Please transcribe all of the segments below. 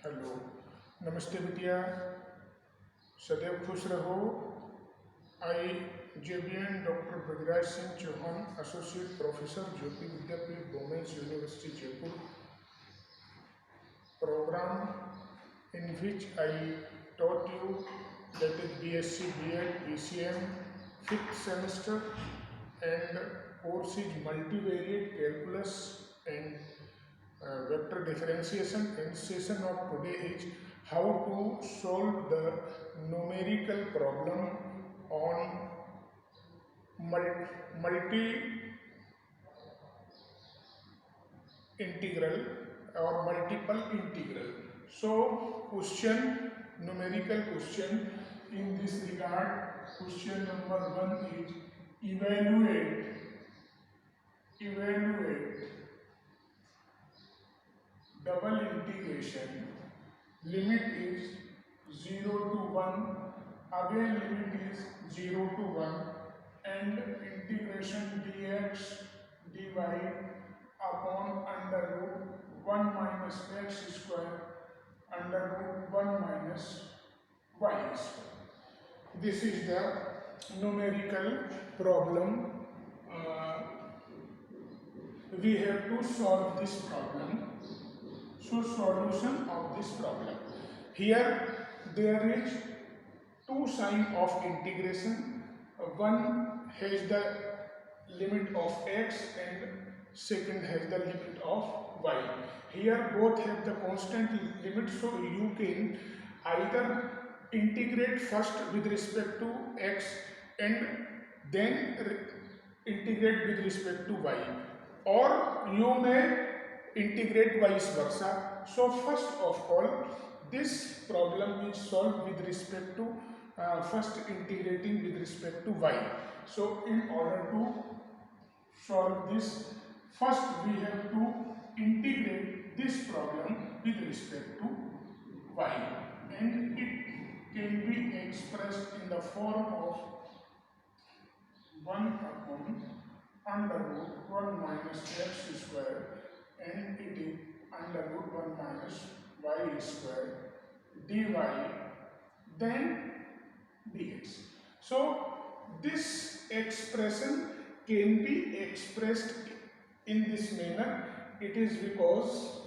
Hello, नमस्ते बिटिया, सदैव खुश रहो। I JBN doctor Brajraj Singh Chauhan, associate professor, Jyoti Vidyapeeth, women's university Jaipur, program in which I taught you, that is BSc, B.Ed, BCM, 5th semester, and course is multivariate calculus and vector differentiation, and session of today is how to solve the numerical problem on multi integral or multiple integral. So question, numerical question in this regard, question number 1 is evaluate double integration. Limit is 0 to 1, again limit is 0 to 1, and integration dx dy upon under root 1 minus x square under root 1 minus y square. This is the numerical problem. We have to solve this problem. So solution of this problem. Here there is two signs of integration. One has the limit of x and second has the limit of y. Here both have the constant limit, so you can either integrate first with respect to x and then integrate with respect to y, or you may integrate vice versa. So first of all, this problem is solved with respect to first integrating with respect to y. So in order to solve this, first we have to integrate this problem with respect to y, and it can be expressed in the form of 1 upon under root 1 minus x square, and it is under root 1 minus y square dy then dx. So this expression can be expressed in this manner. It is because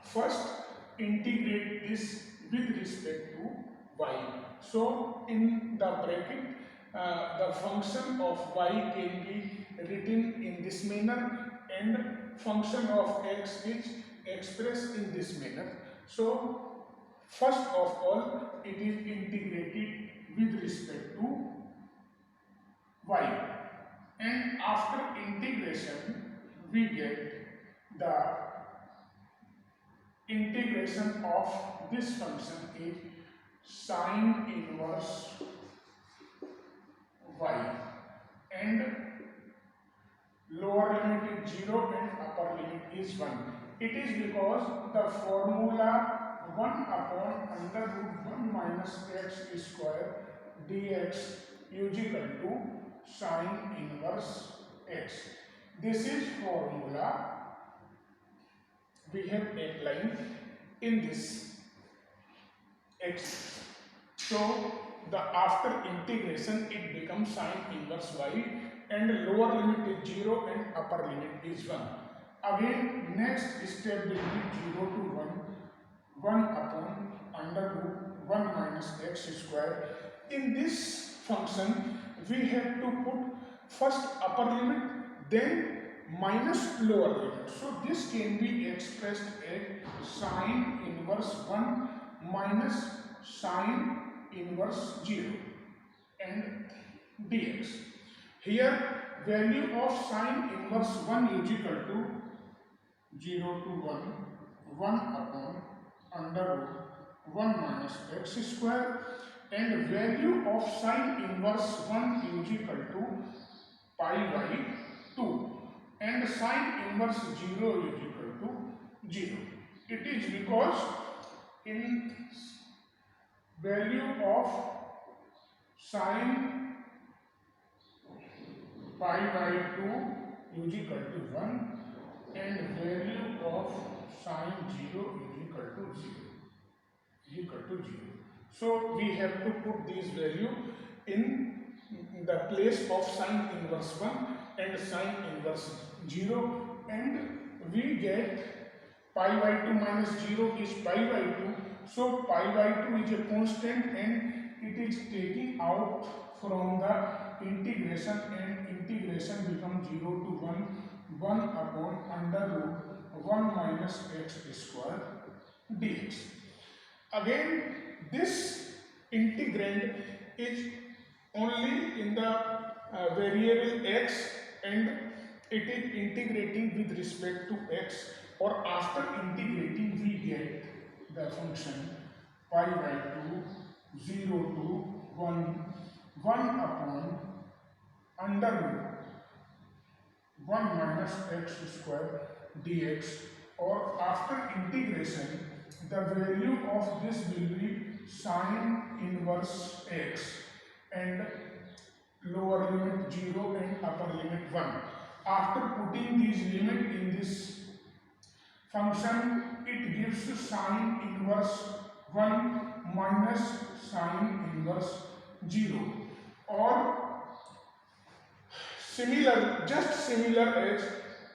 first integrate this with respect to y. So in the bracket, the function of y can be written in this manner and function of x is expressed in this manner. So first of all, it is integrated with respect to y, and after integration we get the integration of this function is sine inverse y, and lower limit is 0 and upper limit is 1. It is because the formula 1 upon under root 1 minus x square dx is equal to sine inverse x. This is formula we have applied in this x. So the after integration it becomes sine inverse y, and lower limit is 0 and upper limit is 1. Again next step will be 0 to 1 upon under root 1 minus x square. In this function we have to put first upper limit then minus lower limit. So this can be expressed as sine inverse 1 minus sine inverse 0 and dx. Here value of sine inverse 1 is equal to 0 to 1 upon under root 1 minus x square, and value of sine inverse 1 is equal to pi by 2, and sine inverse 0 is equal to 0. It is because in value of sine pi by 2 is equal to 1 and value of So we have to put this value in the place of sine inverse 1 and sine inverse 0, and we get pi by 2 minus 0 is pi by 2. So pi by 2 is a constant and it is taking out from the integration, and integration becomes 0 to 1 upon under root 1 minus x square dx. Again, this integrand is only in the variable x, and it is integrating with respect to x, or after integrating we get the function pi by 2 0 to 1 1 upon under root 1 minus x square dx, or after integration the value of this will be sine inverse x and lower limit 0 and upper limit 1. After putting these limit in this function, it gives sine inverse 1 minus sine inverse 0, or similar, just similar as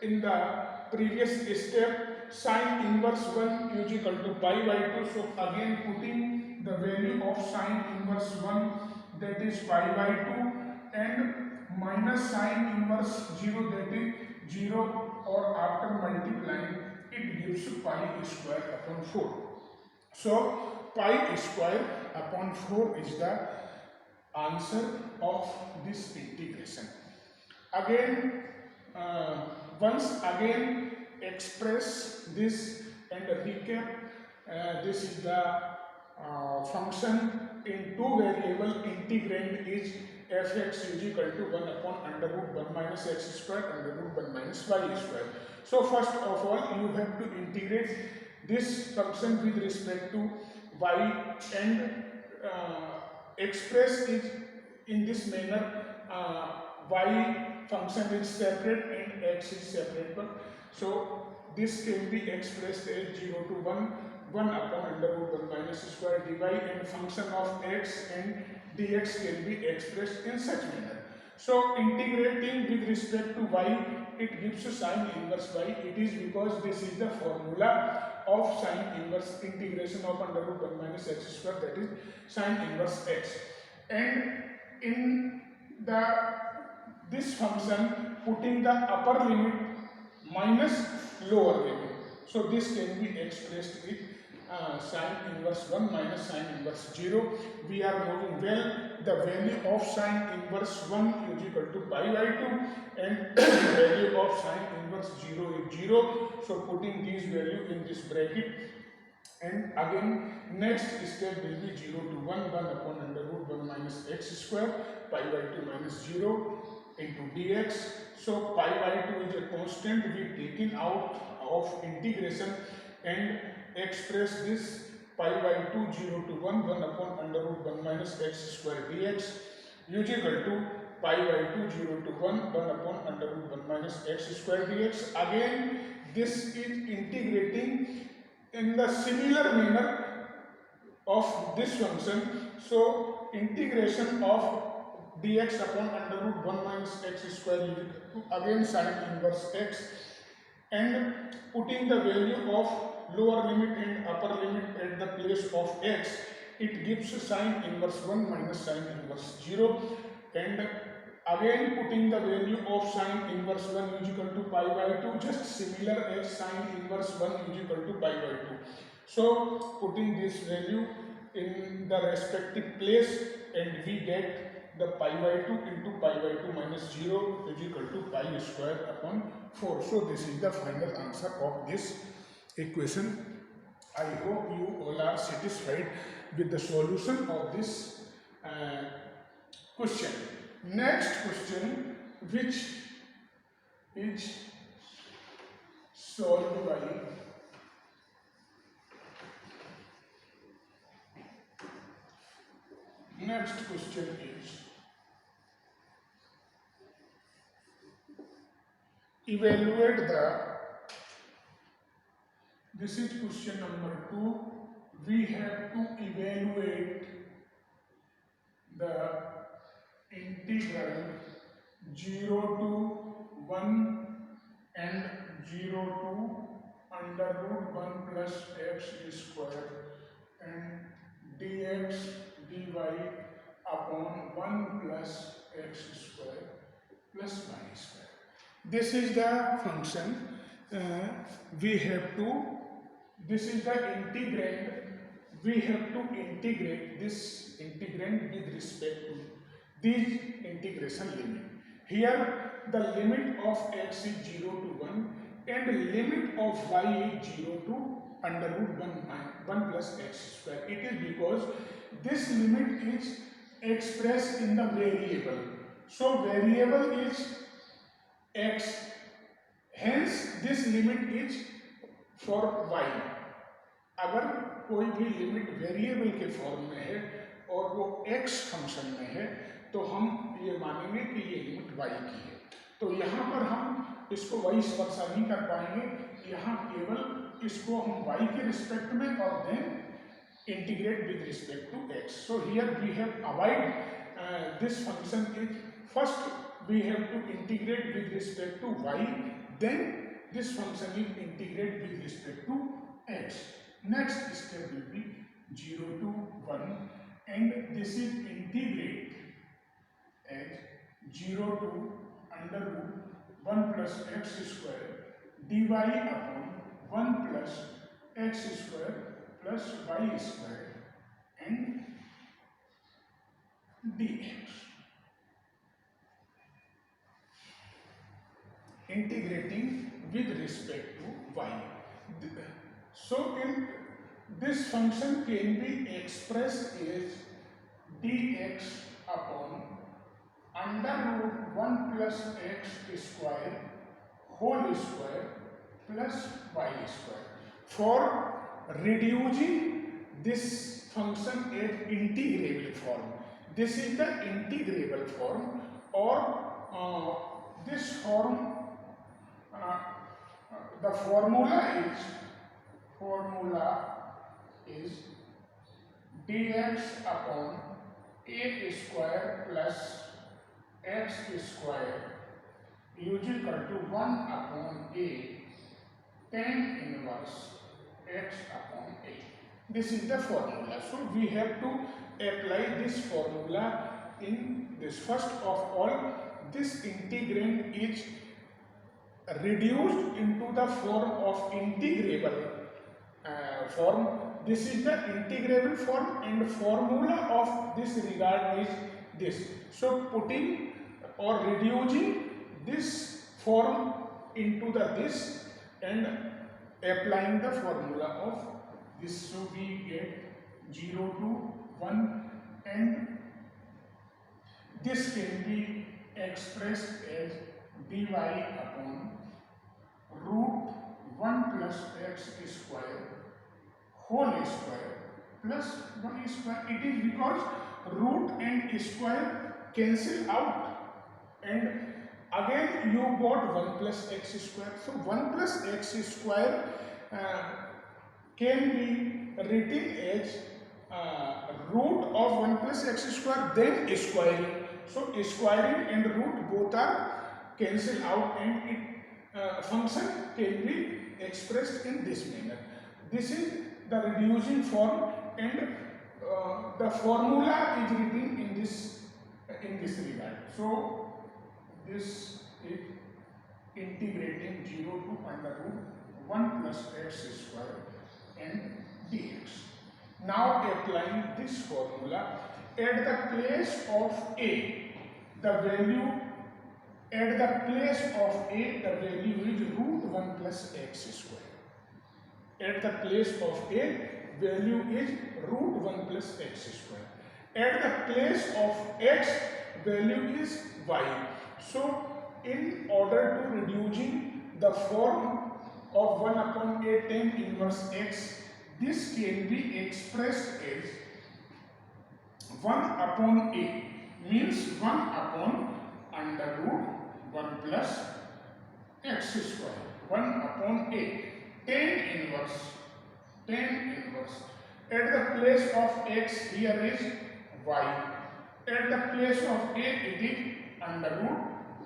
in the previous step, sine inverse 1 is equal to pi by 2. So again putting the value of sine inverse 1, that is pi by 2, and minus sine inverse 0, that is 0, or after multiplying it gives pi square upon 4. So pi square upon 4 is the answer of this integration. Again, once again express this and recap. This is the function in two variable. Integrand is fx is equal to 1 upon under root 1 minus x square under root 1 minus y square. So first of all you have to integrate this function with respect to y, and express it in this manner. Y function is separate and x is separate, so this can be expressed as 0 to 1 upon under root 1 minus square dy, and function of x and dx can be expressed in such manner. So integrating with respect to y, it gives sine inverse y. It is because this is the formula of sine inverse integration of under root 1 minus x square, that is sine inverse x. And in this function putting the upper limit minus lower limit, so this can be expressed with sine inverse 1 minus sine inverse 0. We are knowing well the value of sine inverse 1 is equal to pi by 2 and value of sine inverse 0 is 0. So putting these value in this bracket, and again next step will be 0 to 1 upon under root 1 minus x square pi by 2 minus 0 into dx. So pi by 2 is a constant we taken out of integration and express this pi by 2 0 to 1 upon under root 1 minus x square dx is equal to pi by 2 0 to 1 upon under root 1 minus x square dx. Again this is integrating in the similar manner of this function. So integration of dx upon under root 1 minus x square is equal to again sine inverse x, and putting the value of lower limit and upper limit at the place of x, it gives sine inverse 1 minus sine inverse 0, and again putting the value of sine inverse 1 is equal to pi by 2, just similar as sine inverse 1 is equal to pi by 2. So putting this value in the respective place, and we get the pi by 2 into pi by 2 minus 0 is equal to pi square upon 4. So this is the final answer of this equation. I hope you all are satisfied with the solution of this question. Next question, which is solved by next question is evaluate the, this is question number 2, we have to evaluate the integral 0 to 1 and 0 to under root 1 plus x square and dx dy upon 1 plus x square plus y square. This is the function we have to, this is the integrand, we have to integrate this integrand with respect to this integration limit. Here the limit of x is 0 to 1 and limit of y is 0 to under root 1 plus x square. It is because this limit is expressed in the variable. So variable is x, hence this limit is for y. अगर कोई भी limit variable के form में है और वो x function में है तो हम ये मानेंगे कि ये लिमिट y की है। तो यहाँ पर हम इसको वाइस वर्सा नहीं कर पाएंगे, यहाँ केवल इसको हम y के रिस्पेक्ट में और then integrate with respect to x. So here we have avoid this function is first we have to integrate with respect to y, then this function is integrate with respect to x. Next step will be 0 to 1 and this is integrate as 0 to under root 1 plus x square dy upon 1 plus x square plus y square and dx. Integrating with respect to y. So in this function can be expressed as dx upon under root 1 plus x square whole square plus y square. For reducing this function as integrable form, this is the integrable form, or this form, the formula is dx upon a square plus x square is equal to 1 upon a tan inverse x upon a. This is the formula. So we have to apply this formula in this. First of all, this integrand is reduced into the form of integrable form. This is the integrable form and formula of this regard is this. So putting or reducing this form into the this and applying the formula of this, so we get 0 to 1 and this can be expressed as dy upon root 1 plus x square whole square plus y square. It is because root and square cancel out and again you got 1 plus x square. So 1 plus x square can be written as root of 1 plus x square then squaring. So squaring and root both are cancel out and it function can be expressed in this manner. This is the reducing form and the formula is written in this regard. So this is integrating 0 to under root 1 plus x square and dx. Now applying this formula at the place of a, the value at the place of a, the value is root 1 plus x square. At the place of a, value is root 1 plus x square. At the place of x, value is y. So in order to reducing the form of 1 upon a tan inverse x, this can be expressed as 1 upon a means 1 upon under root 1 plus x square, 1 upon a tan inverse At the place of x here is y. At the place of a it is under root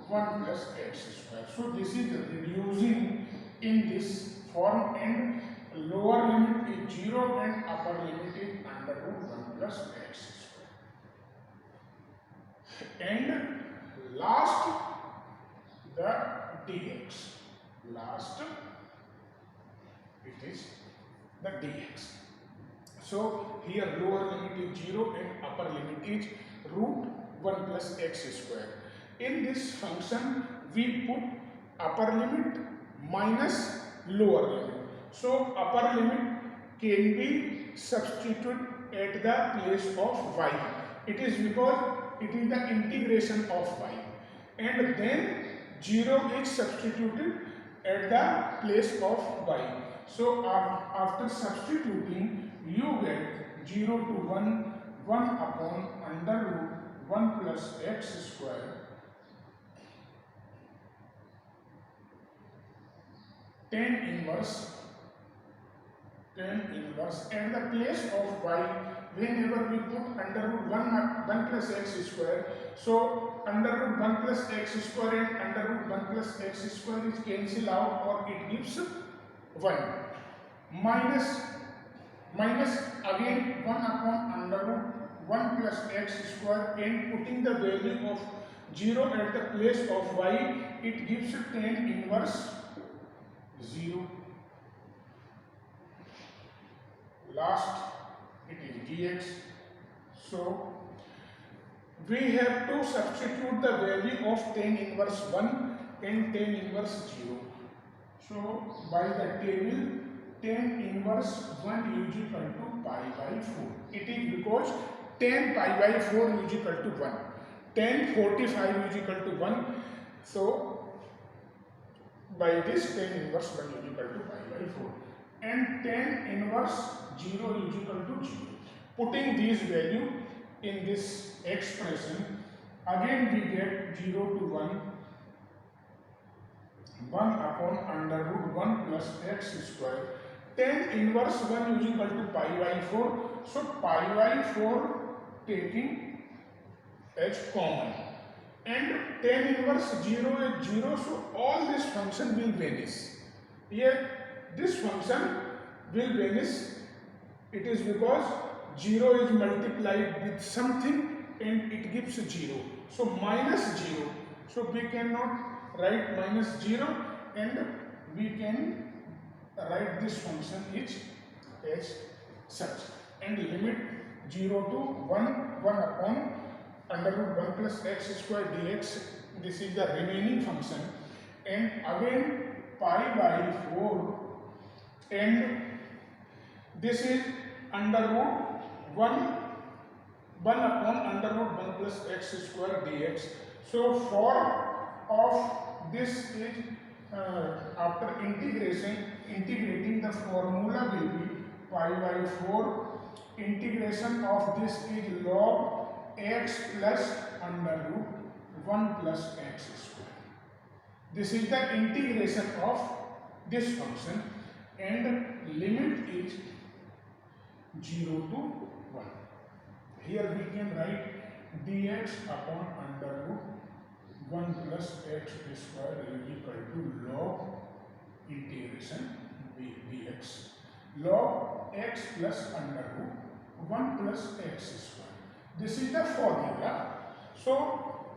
1 plus x square. So this is reducing in this form, and lower limit is 0 and upper limit is under root 1 plus x square. And last the dx. Last it is the dx. So here lower limit is 0 and upper limit is root 1 plus x square. In this function we put upper limit minus lower limit. So upper limit can be substituted at the place of y. It is because it is the integration of y, and then 0 is substituted at the place of y. So after substituting you get 0 to 1, 1 upon under root 1 plus x square, tan inverse at the place of y. Whenever we put under root 1 plus x square, so under root 1 plus x square and under root 1 plus x square is cancel out, or it gives 1. Minus again 1 upon under root 1 plus x square, and putting the value of 0 at the place of y, it gives tan inverse 0. Last it is dx. So we have to substitute the value of tan inverse 1 and tan inverse 0. So by the table, tan inverse 1 is equal to pi by 4. It is because tan pi by 4 is equal to 1. Tan 45 is equal to 1. So by this tan inverse 1 is equal to pi by 4. And tan inverse 0 is equal to 0. Putting these value in this expression, again we get 0 to 1, 1 upon under root 1 plus x square. Tan inverse 1 is equal to pi by 4. So pi by 4 taking as common. And tan inverse 0 is 0. So all this function will vanish. Here this function will vanish. It is because 0 is multiplied with something and it gives 0. So minus 0. So we cannot write minus 0, and we can write this function as such. And limit 0 to 1, 1 upon under root 1 plus x square dx. This is the remaining function. And again pi by 4, and this is under root 1 upon under root 1 plus x square dx. So form of this is after integrating the formula will be pi by 4. Integration of this is log x plus under root 1 plus x square. This is the integration of this function, and limit is 0 to 1. Here we can write dx upon under root 1 plus x square is equal to log integration dx, log x plus under root 1 plus x square. This is the formula. So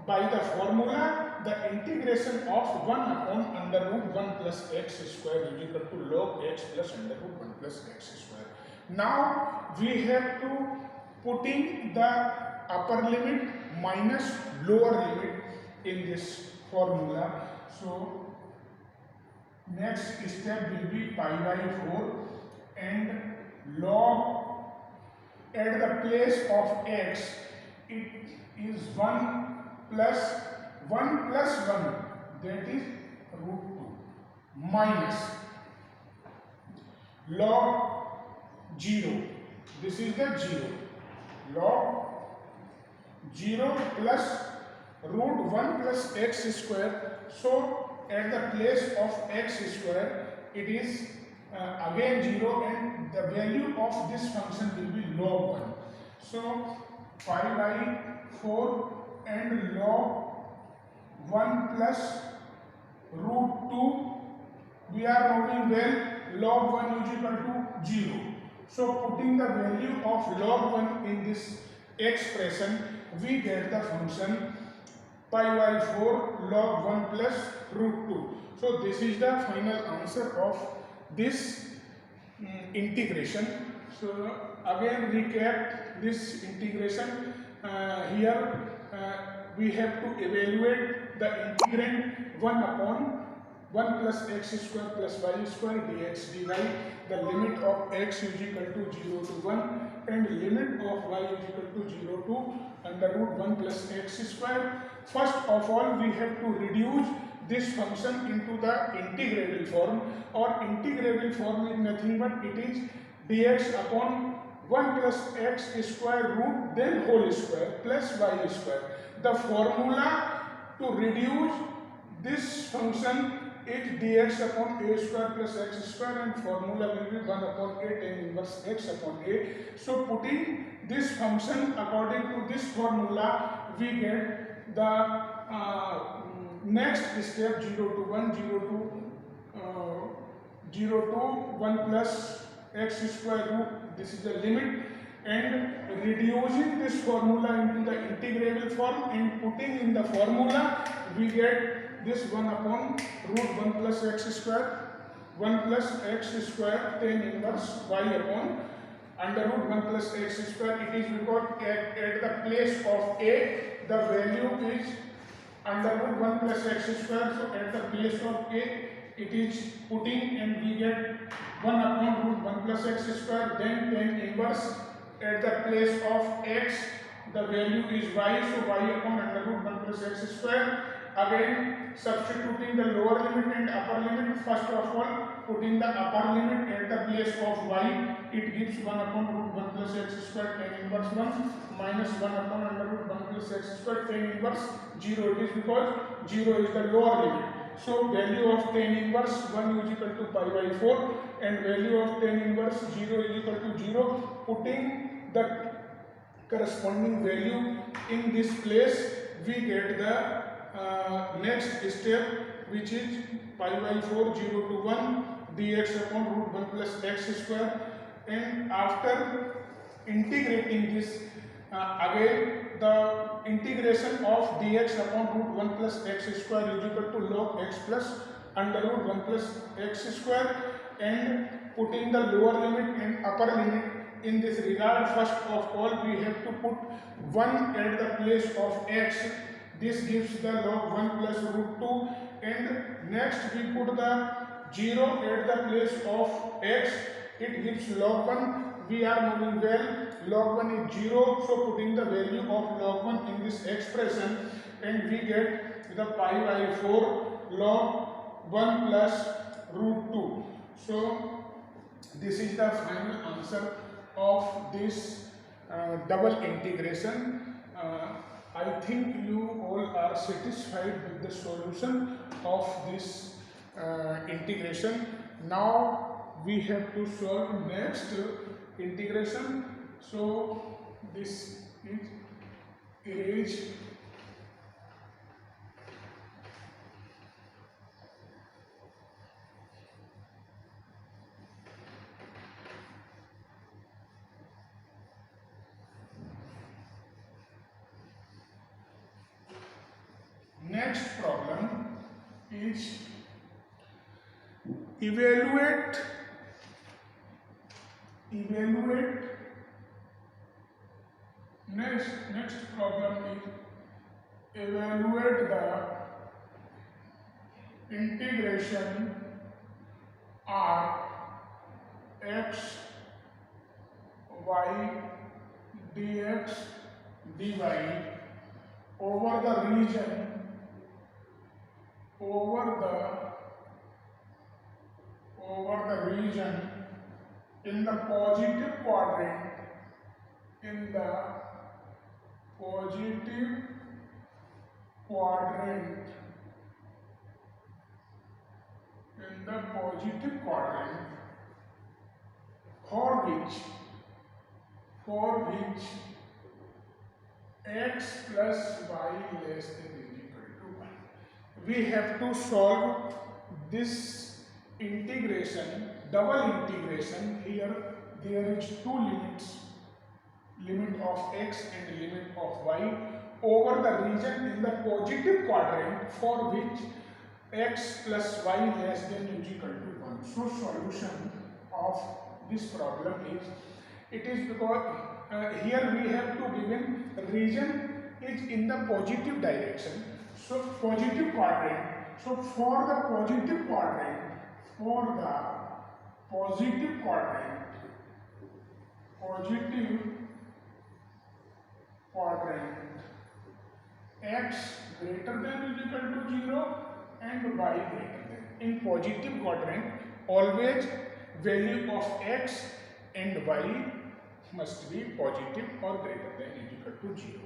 by the formula, the integration of 1 upon under root 1 plus x square is equal to log x plus under root 1 plus x square. Now we have to putting the upper limit minus lower limit in this formula. So next step will be pi by 4, and log at the place of x, it is 1 plus 1, that is root 2, minus log 0, this is the 0, log 0 plus root 1 plus x square. So at the place of x square, it is again 0, and the value of this function will be log 1. So pi by 4 and log 1 plus root 2, we are knowing well log 1 is equal to 0. So putting the value of log 1 in this expression, we get the function pi by 4 log 1 plus root 2. So this is the final answer of this integration. So again recap this integration. Here we have to evaluate the integrand 1 upon 1 plus x square plus y square dx dy, the limit of x is equal to 0 to 1 and limit of y is equal to 0 to under root 1 plus x square. First of all, we have to reduce this function into the integrable form, or integrable form is nothing but it is dx upon 1 plus x square root then whole square plus y square. The formula to reduce this function is dx upon a square plus x square, and formula will be 1 upon a tan inverse x upon a. So putting this function according to this formula, we get the next step 0 to 1, 0 to 1 plus x square root, this is the limit, and reducing this formula into the integrable form and putting in the formula, we get this 1 upon root 1 plus x square, 1 plus x square tan inverse y upon under root 1 plus x square. It is because at the place of a, the value is under root 1 plus x square. So at the place of a, it is putting, and we get 1 upon root 1 plus x square, then tan inverse. At the place of x, the value is y, so y upon under root 1 plus x square. Again substituting the lower limit and upper limit. First of all, putting the upper limit at the place of y, it gives 1 upon root 1 plus x square tan inverse 1 minus 1 upon under root 1 plus x square tan inverse 0. It is because 0 is the lower limit. So value of tan inverse 1 is equal to pi by 4 and value of tan inverse 0 is equal to 0. Putting the corresponding value in this place, we get the next step, which is pi by 4 0 to 1 dx upon root 1 plus x square, and after integrating this, again the integration of dx upon root 1 plus x square is equal to log x plus under root 1 plus x square, and putting the lower limit and upper limit in this regard. First of all, we have to put 1 at the place of x. This gives the log 1 plus root 2, and next we put the 0 at the place of x. It gives log 1. We are knowing well log 1 is 0, so putting the value of log 1 in this expression, and we get the pi by 4 log 1 plus root 2. So this is the final answer of this double integration. I think you all are satisfied with the solution of this integration. Now we have to solve next integration. So this is erase. Next problem is evaluate next problem is evaluate the integration r x y dx dy over the region in the positive quadrant, for which x plus y less than or equal to 1. We have to solve this integration, double integration. Here there is two limits, limit of x and limit of y, over the region in the positive quadrant for which x plus y less than or equal to 1. So solution of this problem is, it is because here we have to given region is in the positive direction, so positive quadrant. So for the positive quadrant, positive quadrant, x greater than or equal to 0 and y greater than. In positive quadrant, always value of x and y must be positive or greater than or equal to 0.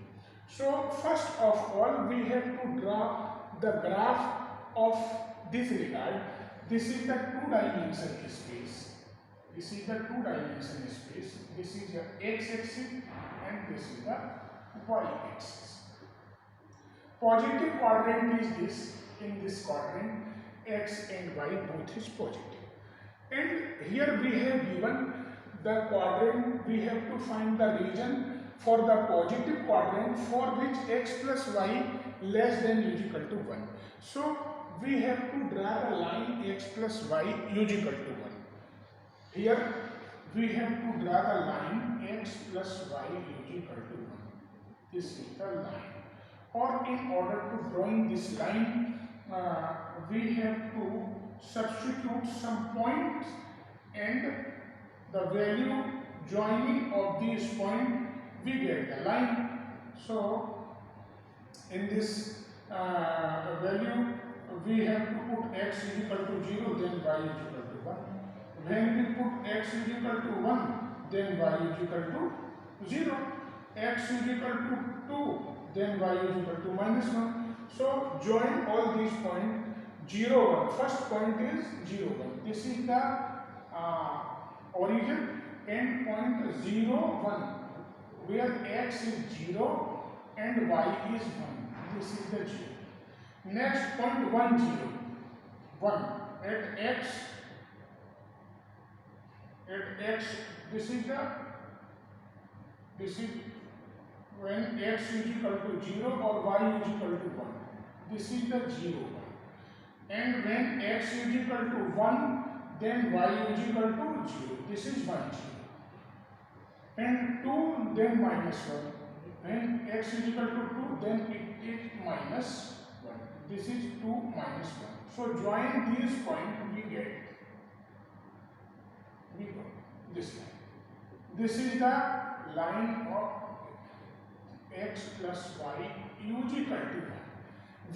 So first of all, we have to draw the graph of this regard. This is the two-dimensional space. This is the two-dimensional space. This is the x-axis and this is the y-axis. Positive quadrant is this. In this quadrant, x and y both is positive. And here we have given the quadrant. We have to find the region for the positive quadrant for which x plus y less than or equal to 1. So we have to draw the line x plus y equal to 1. Here we have to draw the line x plus y equal to 1. This is the line. Or in order to drawing this line, we have to substitute some points and the value joining of these points, we get the line. So in this value, we have to put x is equal to 0, then y is equal to 1. When we put x is equal to 1, then y is equal to 0. X is equal to 2, then y is equal to minus 1. So join all these points 0, 1. First point is 0, 1. This is the origin, and point 0, 1, where x is 0 and y is 1. This is the 0. Next point 1, 0, 1 at x. This is when x is equal to 0 or y is equal to 1. This is the 0, 1. And when x is equal to 1, then y is equal to 0. This is 1, 0. And 2, then minus 1. When x is equal to 2, then it is minus 1. This is 2 minus 1. So join these points, we get this line. This is the line of x plus y equal to 1.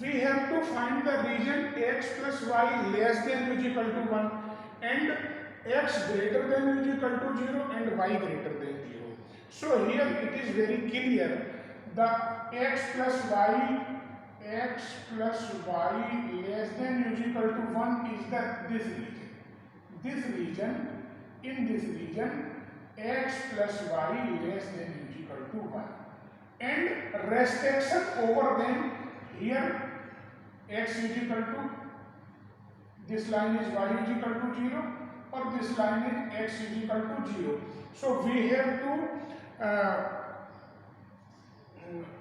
We have to find the region x plus y less than or equal to 1 and x greater than or equal to 0 and y greater than 0. So here it is very clear, the x plus y less than or equal to 1 is this region. In this region, x plus y less than or equal to 1. And restriction over them, here x is equal to, this line is y is equal to 0 or this line is x is equal to 0. So we have to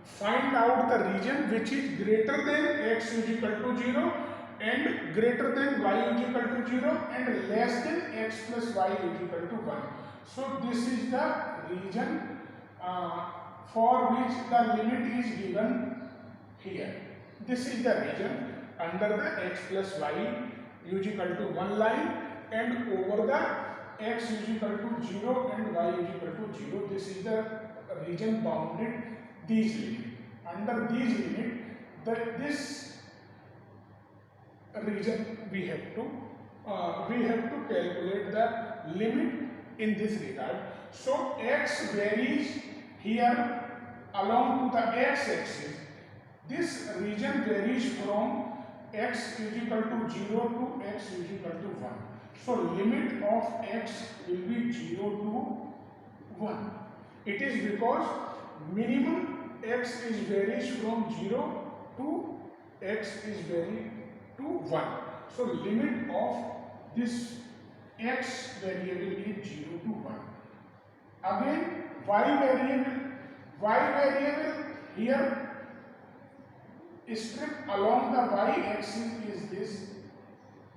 find out the region which is greater than x is equal to 0 and greater than y is equal to 0 and less than x plus y is equal to 1. So this is the region for which the limit is given here. This is the region under the x plus y is equal to 1 line and over the x is equal to 0 and y is equal to 0. This is the region bounded these limits. Under these limits, this region we have to calculate the limit in this regard. So x varies here along to the x-axis. This region varies from x is equal to 0 to x is equal to 1. So limit of x will be 0 to 1. It is because minimum x is varies from 0 to x is vary to 1. So limit of this x variable is 0 to 1. Again y variable here strip along the y-axis is this.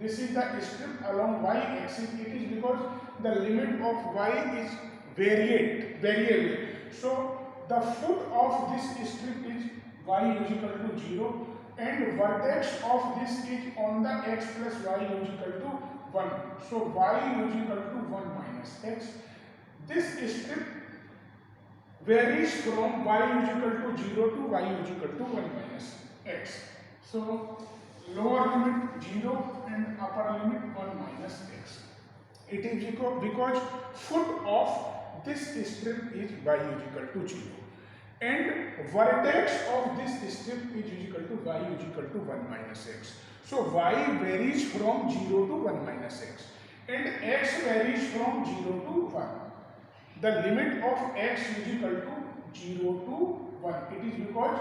This is the strip along y-axis. It is because the limit of y is variable. So the foot of this strip is y is equal to 0 and vertex of this is on the x plus y is equal to 1. So y is equal to 1 minus x. This strip varies from y is equal to 0 to y is equal to 1 minus x. So lower limit 0 and upper limit 1 minus x. It is because foot of this strip is y is equal to 0 and vertex of this strip is equal to y is equal to 1 minus x. So y varies from 0 to 1 minus x and x varies from 0 to 1. The limit of x is equal to 0 to 1. It is because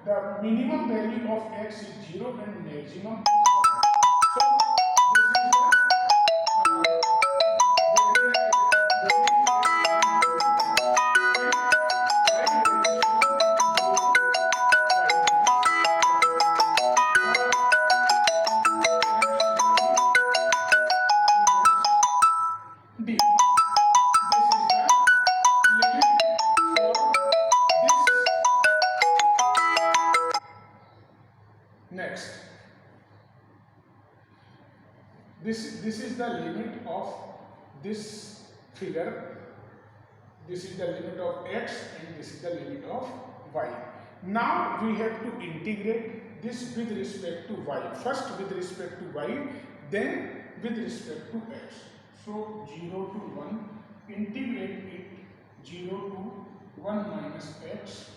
the minimum value of x is 0 and maximum is 1. So this is next. This is the limit of this figure. This is the limit of x and this is the limit of y. Now we have to integrate this with respect to y. First with respect to y, then with respect to x. So 0 to 1, integrate it 0 to 1 minus x,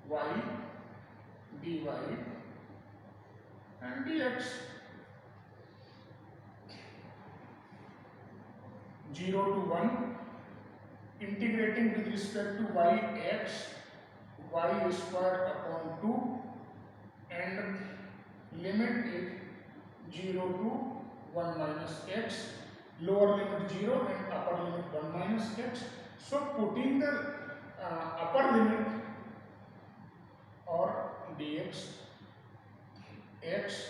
y, dy and dx. 0 to 1, integrating with respect to y, x, y square upon 2 and limit is 0 to 1 minus x, lower limit 0 and upper limit 1 minus x. So putting the upper limit or dx x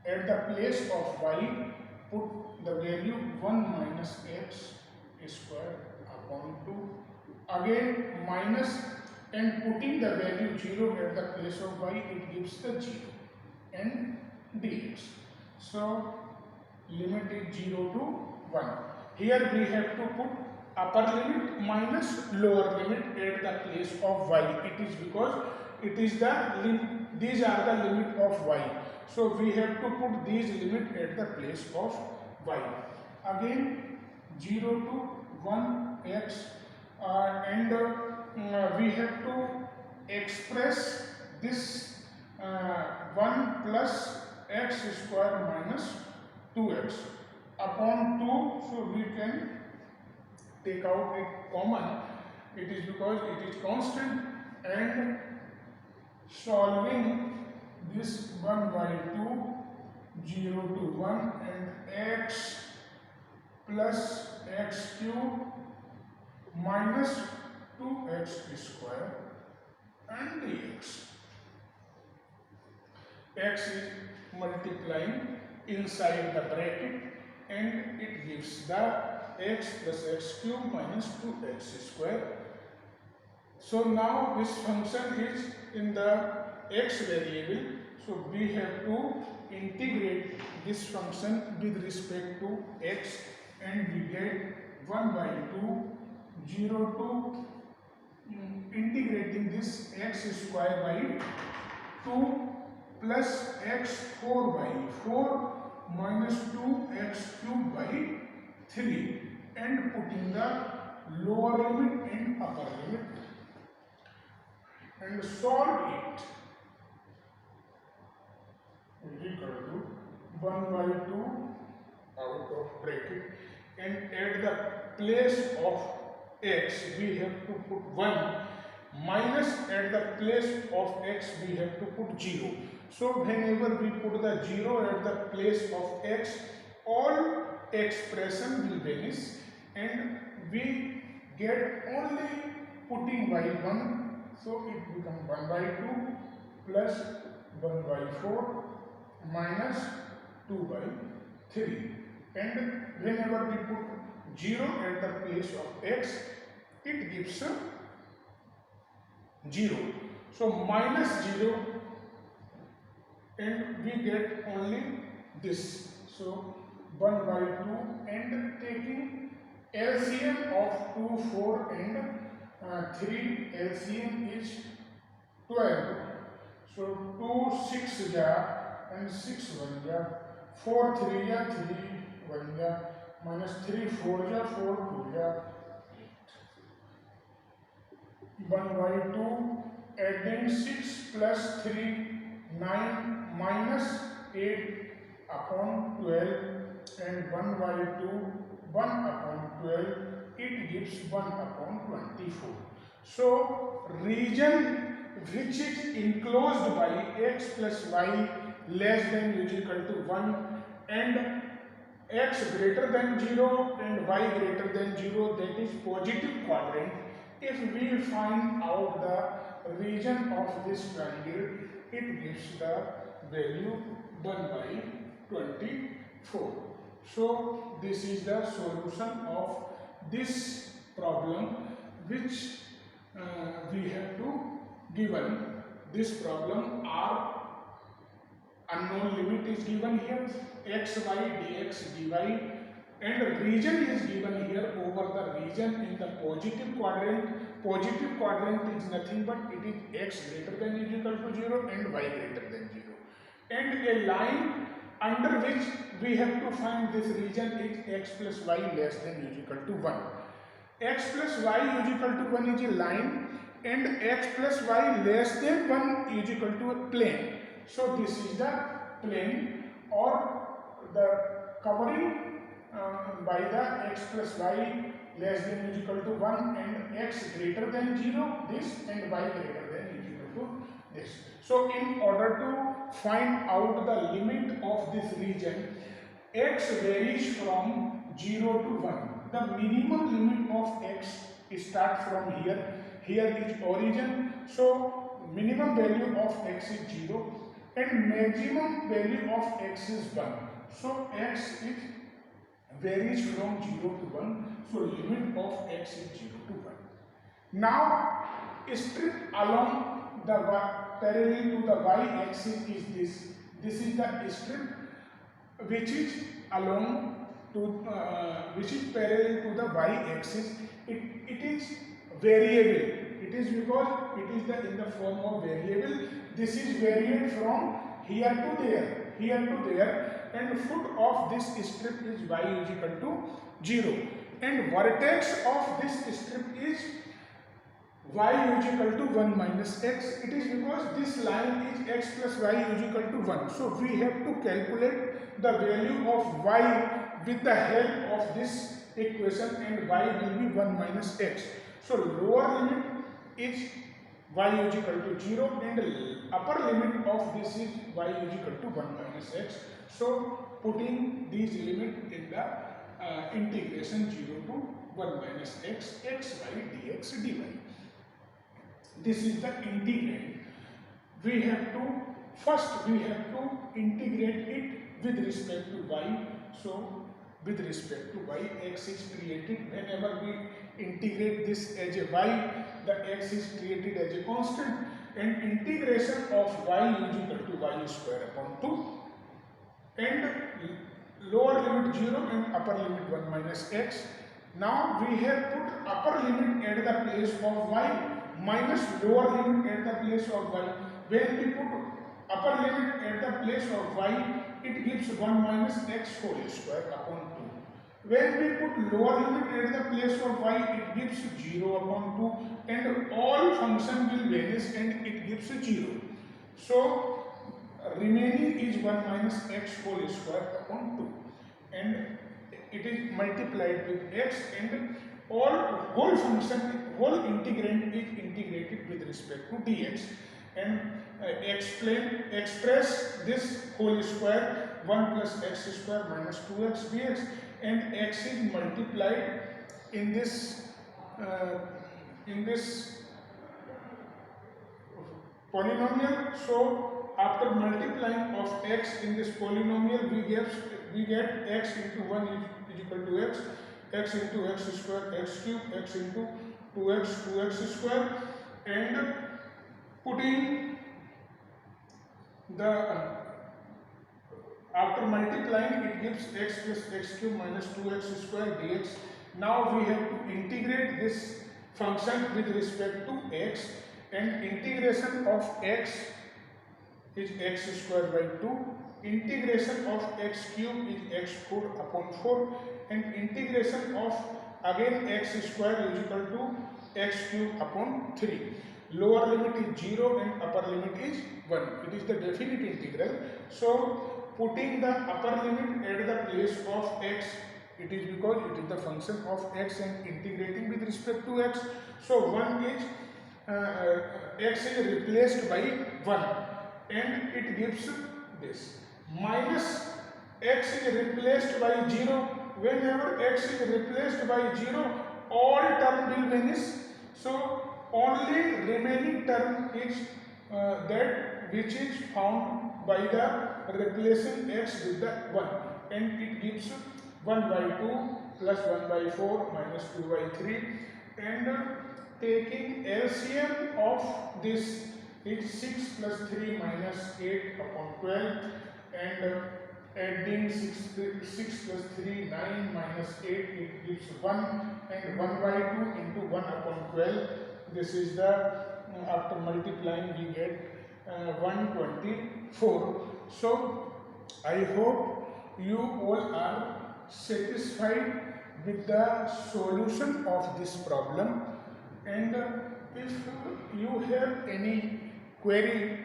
at the place of y, put the value 1 minus x square upon 2, again minus and putting the value 0 at the place of y, it gives the 0 and dx. So limit is 0 to 1. Here we have to put upper limit minus lower limit at the place of y. It is because it is these are the limit of y. So we have to put these limit at the place of y. Again 0 to 1 x and we have to express this 1 plus x square minus 2x upon 2. So we can take out it common. It is because it is constant and solving this 1 by 2, 0 to 1 and x plus x cube minus 2x square and dx. X is multiplying inside the bracket and it gives the x plus x cube minus 2x square. So now this function is in the x variable. So we have to integrate this function with respect to x and we get 1 by 2, 0 to integrating this x square by 2 plus x 4 by 4 minus 2x cube by 3 and putting the lower limit and upper limit and solve it. Equal to 1 by 2 out of bracket, and at the place of x we have to put 1, minus at the place of x we have to put 0. So whenever we put the 0 at the place of x, all expression will vanish and we get only putting by 1. So it becomes 1 by 2 plus 1 by 4 minus 2 by 3. And whenever we put 0 at the place of x, it gives 0. So minus 0, and we get only this. So 1 by 2, and taking LCM of 2, 4 and 3, LCM is 12. So 2 6 ja and 6 1 ja, 4 3 ja, 3 1 ja, minus 3 4 ja, 4 2 ja, 1 by 2, adding 6 plus 3 9 minus 8 upon 12, and 1 by 2 1 upon 12, it gives 1 upon 24. So region which is enclosed by x plus y less than or equal to 1 and x greater than 0 and y greater than 0, that is positive quadrant. If we find out the region of this triangle, it gives the value 1 by 24. So this is the solution of this problem which we have to given. This problem R unknown limit is given here, x y dx dy, and region is given here over the region in the positive quadrant. Positive quadrant is nothing but it is x greater than or equal to 0 and y greater than 0, and a line under which we have to find this region is x plus y less than or equal to 1. X plus y is equal to 1 is a line, and x plus y less than 1 is equal to a plane. So this is the plane or the covering by the x plus y less than or equal to 1 and x greater than 0 this, and y greater than or equal to this. So in order to find out the limit of this region, x varies from 0 to 1. The minimum limit of x starts from here. Here is origin, so minimum value of x is 0 and maximum value of x is 1. So x is varies from 0 to 1. So limit of x is 0 to 1. Now strip along the parallel to the y axis is this. This is the strip which is along to which is parallel to the y axis. It is variable. It is because it is in the form of variable. This is varied from here to there, here to there, and foot of this strip is y is equal to 0, and vertex of this strip is y is equal to 1 minus x. It is because this line is x plus y is equal to 1. So we have to calculate the value of y with the help of this equation, and y will be 1 minus x. So lower limit is y is equal to 0 and upper limit of this is y is equal to 1 minus x. So putting these limit in the integration 0 to 1 minus x, x y dx dy. This is the integrand. We have to first integrate it with respect to y. So with respect to y, x is created. Whenever we integrate this as a y, the x is created as a constant, and integration of y is equal to y square upon 2, and lower limit 0 and upper limit 1 minus x. Now we have put upper limit at the place of y minus lower limit at the place of y. When we put upper limit at the place of y, it gives 1 minus x whole square upon 2. When we put lower limit at the place of y, it gives 0 upon 2, and all function will vanish and it gives 0. So remaining is 1 minus x whole square upon 2, and it is multiplied with x, and all whole function, whole integrand is integrated with respect to dx, and express this whole square 1 plus x square minus 2x dx, and x is multiplied in this uh, in this polynomial. So after multiplying of x in this polynomial, we get x into 1 is equal to x into x square, x cube, x into 2x square, and putting the after multiplying, it gives x plus x cube minus 2x square dx. Now we have to integrate this function with respect to x, and integration of x is x square by 2, integration of x cube is x4 upon 4, and integration of again x square is equal to x cube upon 3. Lower limit is 0 and upper limit is 1. It is the definite integral. So putting the upper limit at the place of x, it is because it is the function of x and integrating with respect to x. So 1 is x is replaced by 1, and it gives this, minus x is replaced by 0. Whenever x is replaced by 0, all term will vanish. So only remaining term is that which is found by the replacing x with the 1, and it gives 1 by 2 plus 1 by 4 minus 2 by 3, and taking LCM of this is 6 plus 3 minus 8 upon 12, and adding 6 plus 3 9 minus 8, it gives 1, and 1 by 2 into 1 upon 12. This is the after multiplying we get 124. So I hope you all are satisfied with the solution of this problem, and if you have any query,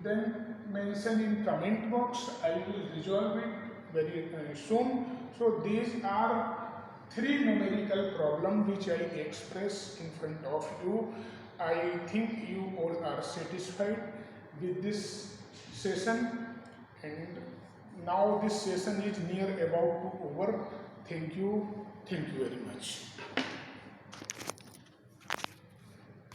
then mention in comment box. I will resolve it very soon. So these are 3 numerical problems which I express in front of you. I think you all are satisfied with this session, and now this session is near about to over. Thank you very much.